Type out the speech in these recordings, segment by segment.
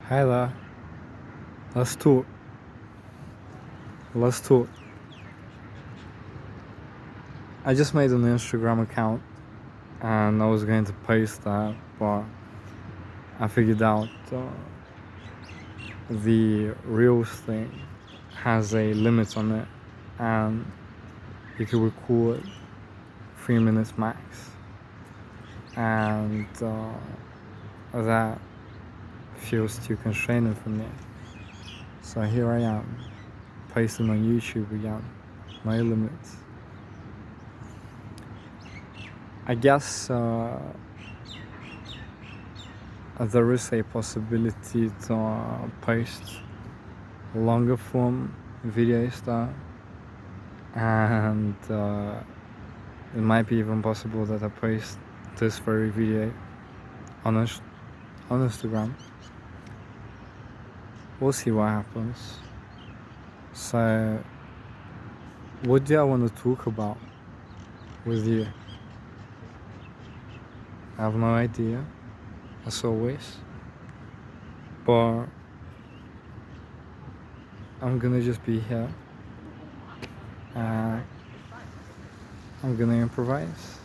Hi there. Let's talk. Let's talk. I just made an Instagram account and I was going to post that, but I figured out the Reels thing has a limit on it and you can record 3 minutes max. And that feels too constraining for me. So here I am, posting on YouTube again, no limits. I guess there is a possibility to post longer form videos there, and it might be even possible that I post this very video on Instagram. We'll see what happens. So, what do I want to talk about with you? I have no idea, as always, but I'm gonna just be here. I'm gonna improvise,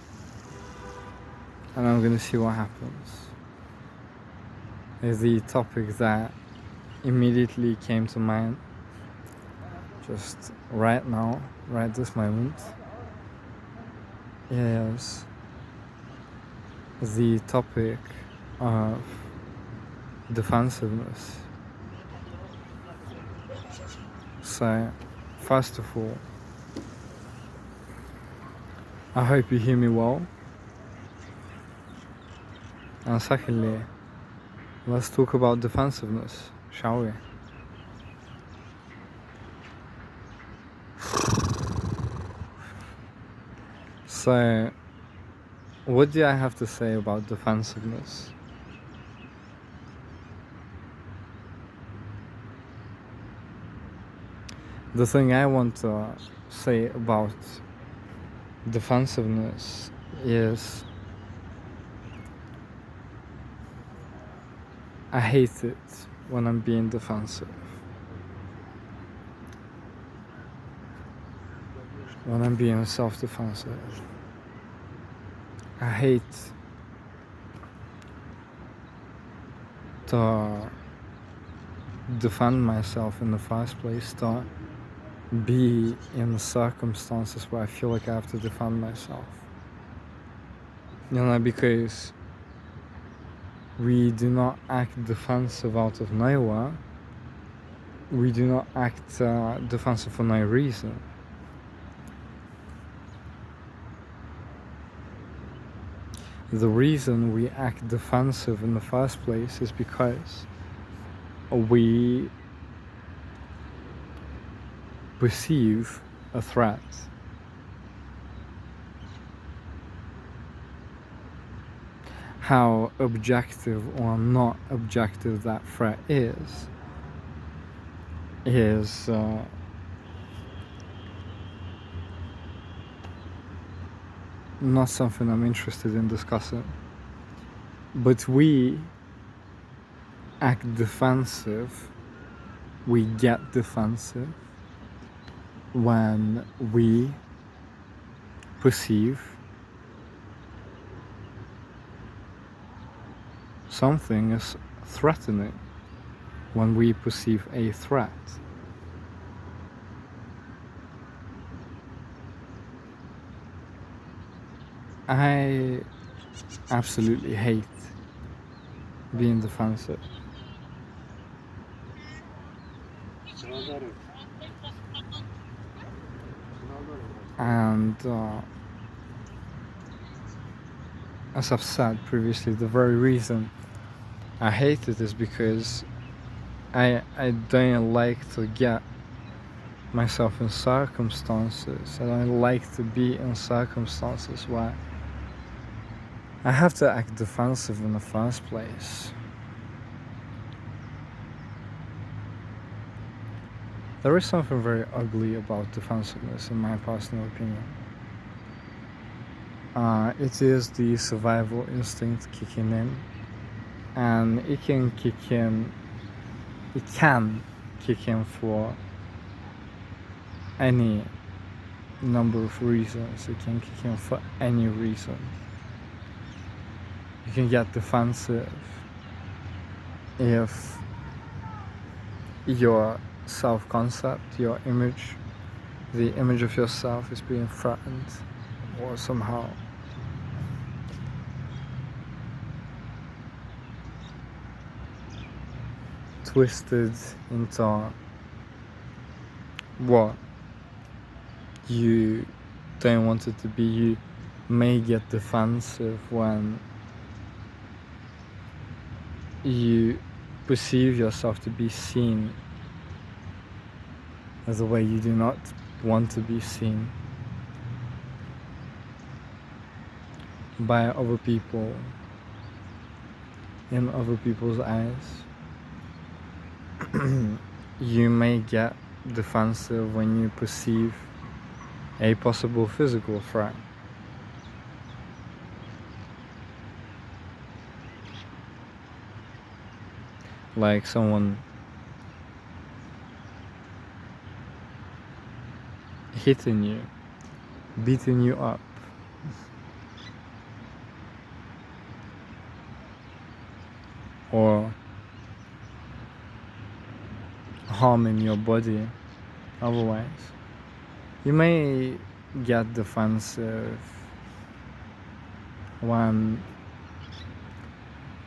and I'm gonna see what happens. Is the topic that immediately came to mind, just right now, right this moment, is the topic of defensiveness. So, first of all, I hope you hear me well. And secondly, let's talk about defensiveness, shall we? So, what do I have to say about defensiveness? The thing I want to say about defensiveness is I hate it when I'm being defensive. When I'm being self-defensive. I hate to defend myself in the first place, to be in circumstances where I feel like I have to defend myself. Because we do not act defensive out of nowhere. We do not act defensive for no reason. The reason we act defensive in the first place is because we perceive a threat. How objective or not objective that threat is not something I'm interested in discussing. But we act defensive, we get defensive when we perceive something as threatening, when we perceive a threat. I absolutely hate being defensive. And as I've said previously, the very reason I hate it is because I don't like to get myself in circumstances. I don't like to be in circumstances where I have to act defensive in the first place. There is something very ugly about defensiveness, in my personal opinion. It is the survival instinct kicking in, and it can kick in it can kick in for any number of reasons. It can kick in for any reason. You can get defensive if your self-concept, your image, the image of yourself is being threatened or somehow twisted into what you don't want it to be. You may get defensive when you perceive yourself to be seen as a way you do not want to be seen by other people, in other people's eyes. You may get defensive when you perceive a possible physical threat. Like someone hitting you, beating you up, or harming your body otherwise. You may get defensive when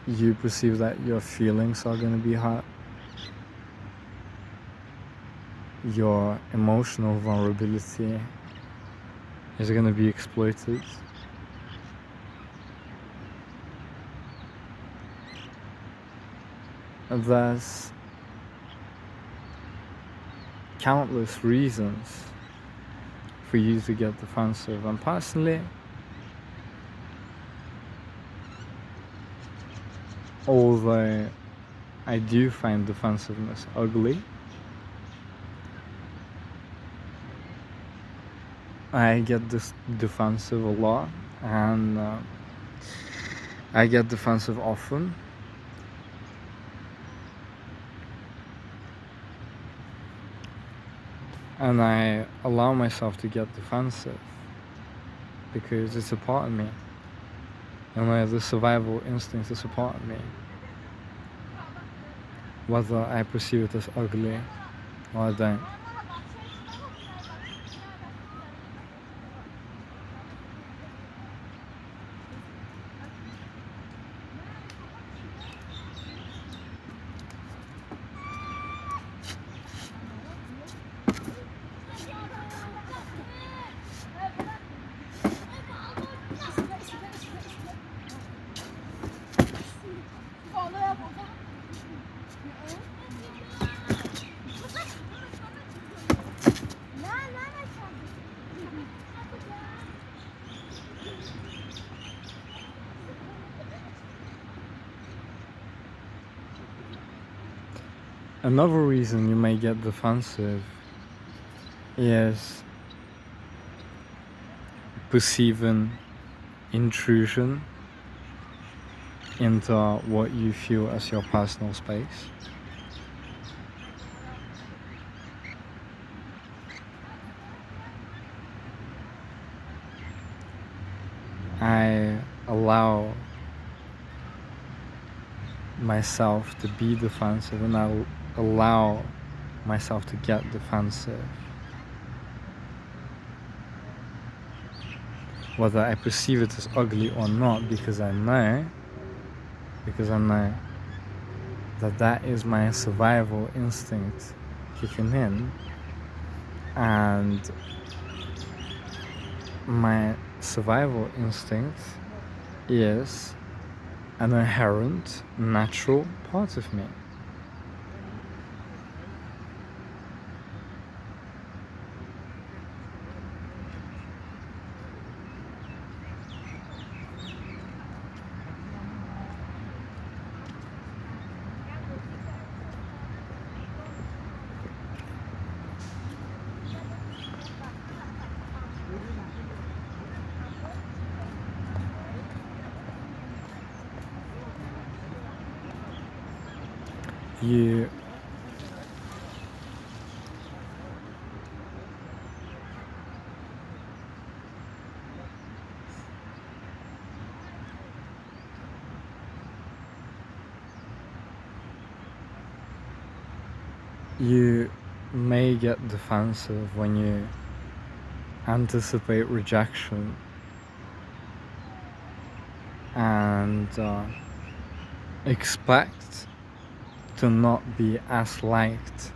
you perceive that your feelings are going to be hurt, your emotional vulnerability is going to be exploited. There's countless reasons for you to get defensive, and personally, although I do find defensiveness ugly, I get this defensive a lot, and I get defensive often. And I allow myself to get defensive because it's a part of me. And the survival instinct is a part of me. Whether I perceive it as ugly or I don't. Another reason you may get defensive is perceiving intrusion into what you feel as your personal space. I allow myself to be defensive, and I allow myself to get defensive. Whether I perceive it as ugly or not, because I know that is my survival instinct kicking in, and my survival instinct is an inherent, natural part of me. You You may get defensive when you anticipate rejection and expect to not be as liked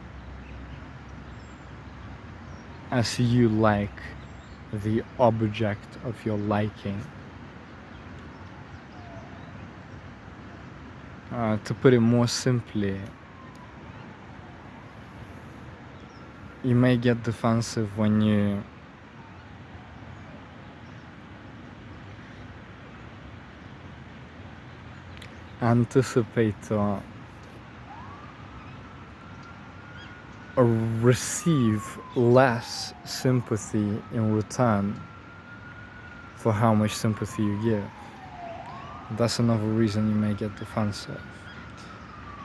as you like the object of your liking. To put it more simply, you may get defensive when you anticipate or receive less sympathy in return for how much sympathy you give. That's another reason you may get defensive.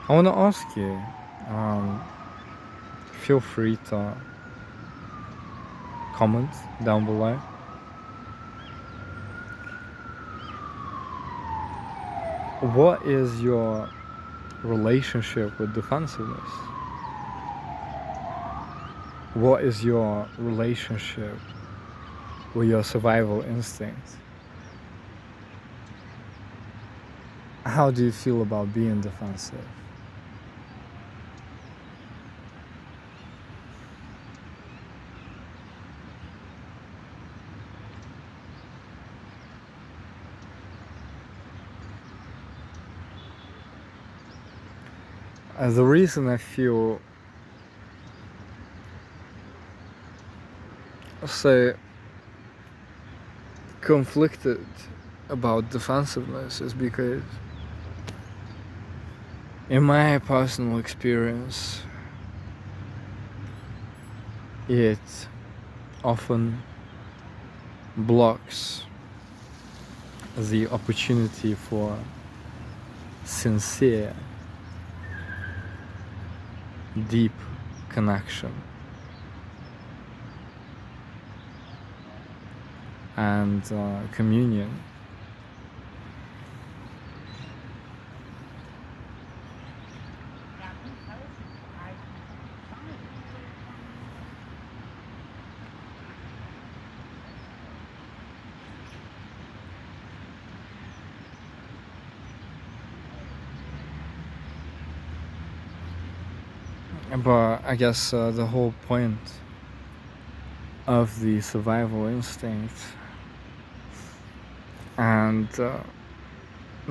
I want to ask you, feel free to comment down below. What is your relationship with defensiveness? What is your relationship with your survival instinct? How do you feel about being defensive? The reason I feel so conflicted about defensiveness is because, in my personal experience, it often blocks the opportunity for sincere, deep connection and communion. But I guess the whole point of the survival instinct and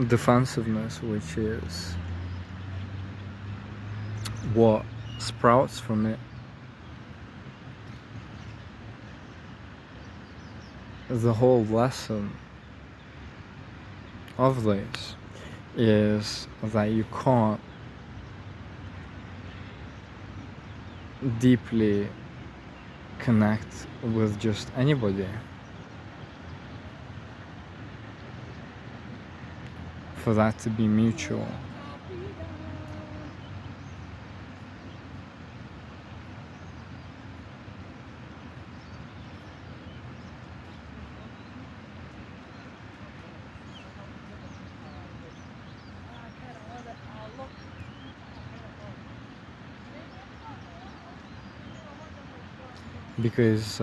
defensiveness, which is what sprouts from it, the whole lesson of this is that you can't deeply connect with just anybody. For that to be mutual. Because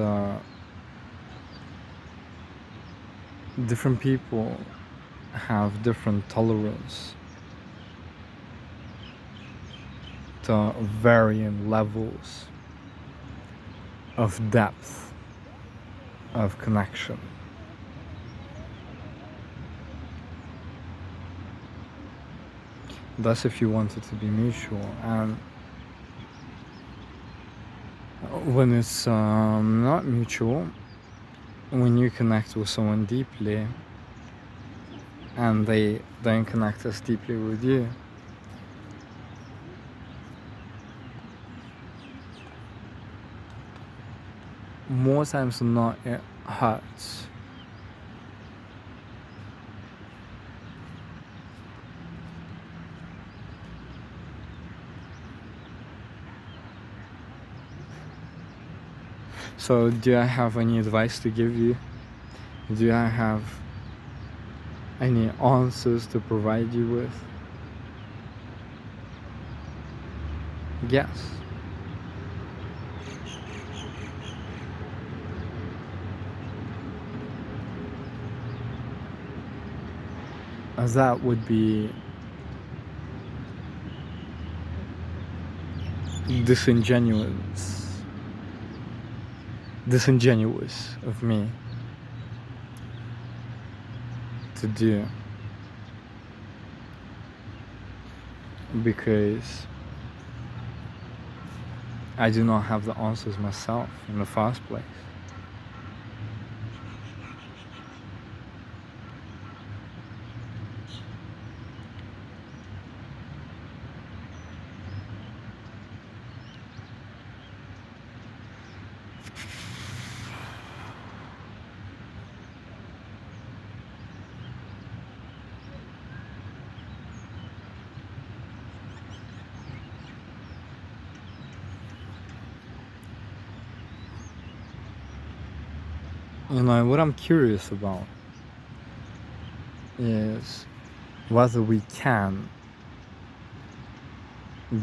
different people have different tolerance to varying levels of depth of connection. That's if you want it to be mutual. And when it's not mutual, when you connect with someone deeply and they don't connect as deeply with you, more times than not, it hurts. So do I have any advice to give you? Do I have any answers to provide you with? Yes. that would be disingenuous of me to do, because I do not have the answers myself in the first place. You know, what I'm curious about is whether we can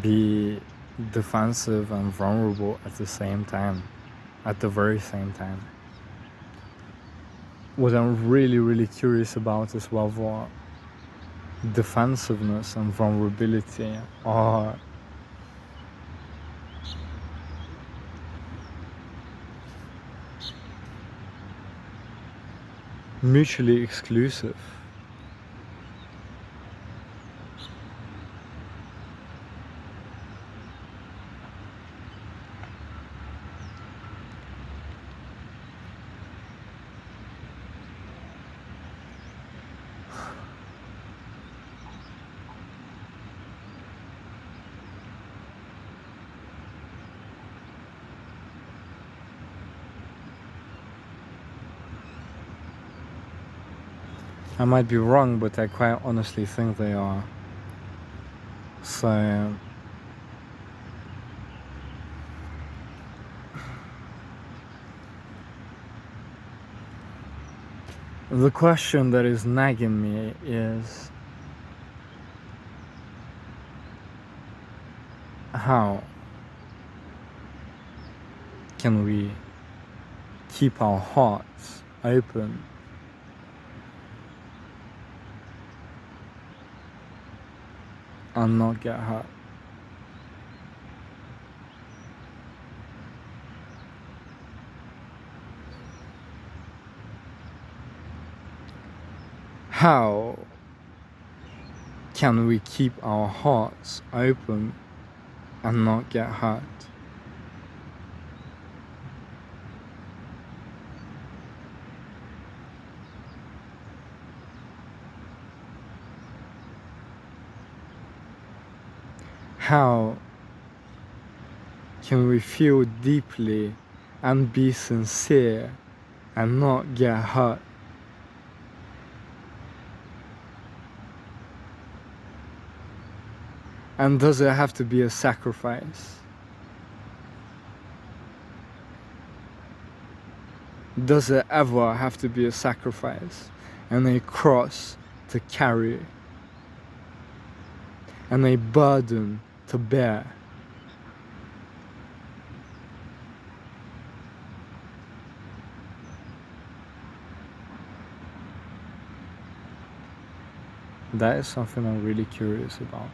be defensive and vulnerable at the same time, at the very same time. What I'm really curious about is whether defensiveness and vulnerability are mutually exclusive. I might be wrong, but I quite honestly think they are. So the question that is nagging me is, how can we keep our hearts open and not get hurt? How can we keep our hearts open and not get hurt? How can we feel deeply and be sincere and not get hurt? And does it have to be a sacrifice? Does it ever have to be a sacrifice and a cross to carry and a burden to bear? That is something I'm really curious about.